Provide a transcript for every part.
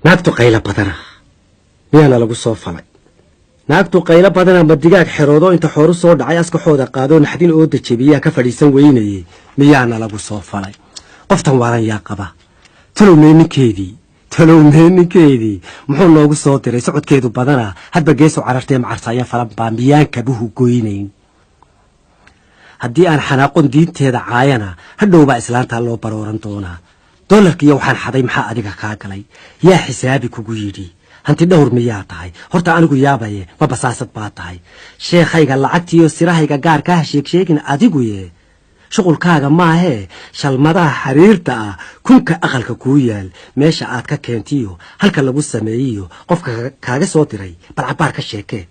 naagtu qaylo badana miyaana lagu soo falay naagtu qaylo badana ma digaag xeroodo inta xooru soo dhacay askaxooda qaado naxdin oo dajabiyaa ka fadhiisan weynayay miyaana lagu soo falay qoftan waalan yaa qaba talowmeeninkeedii muxuu noogu soo diray socodkeedu badana hadba geesu carartee macarsaya falan baa miyaan kabuhu goynayn haddii aan xanaaqon diinteeda caayana hadhowbaa islaantaa loo barooran doonaa dollarkiiyo waxaan xaday maxaa adiga kaa galay yaa xisaabi kugu yidhi hanti dhowr miyaa tahay horta anigu yaabaye ma basaasad baa tahay sheekhayga lacagtiiyo sirahayga gaarkaa ha sheegsheegin adiguye shuqulkaaga maahee shalmadaha xariirta ah kunka aqalka kuu yaal meesha aad ka keentiyo halka lagu sameeyiyo qofka kaaga soo diray balcabaar ka sheekee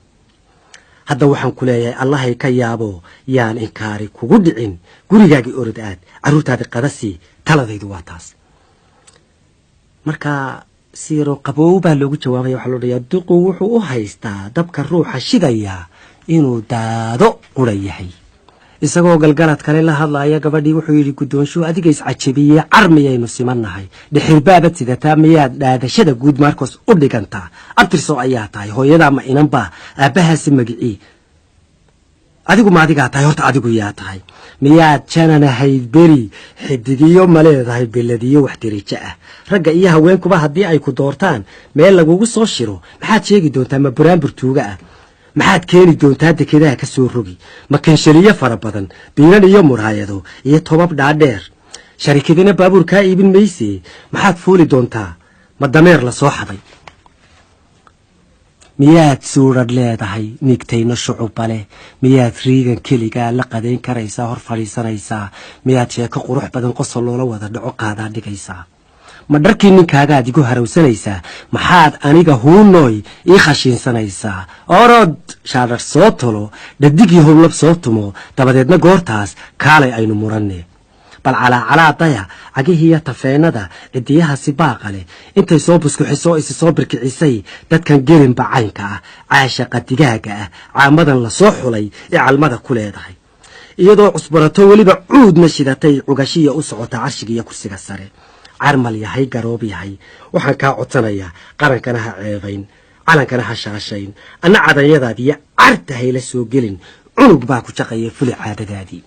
hadda waxaan ku leeyahay allahay ka yaabo yaan inkaari kugu dhicin gurigaagii orod aad carruurtaadii qadasii taladaydu waa taas marka siiro qabow baa loogu jawaabaya waxaa loo dhayaa duqu wuxuu u haystaa dabka ruuxa shidaya inuu daado qura yahay isagoo galgalad kale la hadlaaya gabadhii wuxuu yidhi guddoonshuhu adiga iscajabiyey car miyaynu simannahay dhixirbaabad sidataa miyaad dhaadashada guud maarkoos u dhigantaa abtirso ayaa tahay hooyadaa ma inanbaa aabbahaasi magicii adigu ma adigaa tahay horta adigu yaa tahay miyaad jananahayd beri xidigiyo ma leedahay beladiyo wax dirijo ah ragga iyo haweenkuba haddii ay ku doortaan meel lagugu soo shiro maxaad sheegi doontaa ma buraanbur tuuga ah maxaad keeni doontaa dekedaha ka soo rogi ma kanshaliyo fara badan biinan iyo muraayado iyo tobab dhaadheer sharikadina baabuur kaa iibin maysee maxaad fuuli doontaa ma dameer la soo xaday miyaad suuradh leedahay nigtayno shucuba leh miyaad riigan keligaa la qadayn karaysaa hor fadhiisanaysaa miyaad sheeko qurux badan qosol loola wada dhaco qaadaa dhigaysaa ma dharkii ninkaagaad igu harawsanaysaa maxaad aniga huunooy ii khashiinsanaysaa orod shaadhar soo tolo dhadigii howlab soo tumo dabadeedna goortaas kaalay aynu muranne bal calaacalaadaya cagihiiyo tafeenada cidiyaha sibaaqa leh intay soo buskuxisoo isi soo birkicisay dadkan gelinba caynka ah caashaqa digaaga ah caamadan la soo xulay ee calmada ku leedahay iyadoo cusbarato weliba cuudna shidatay cugashiya u socota carshiga iyo kursiga sare carmal yahay garoob yahay waxaan kaa codsanayaa qarankana ha ceebayn calankana ha shaashayn anna cadanyadaadiiyo cartahay la soo gelin cunug baa ku jaqaya fuli caadadaadii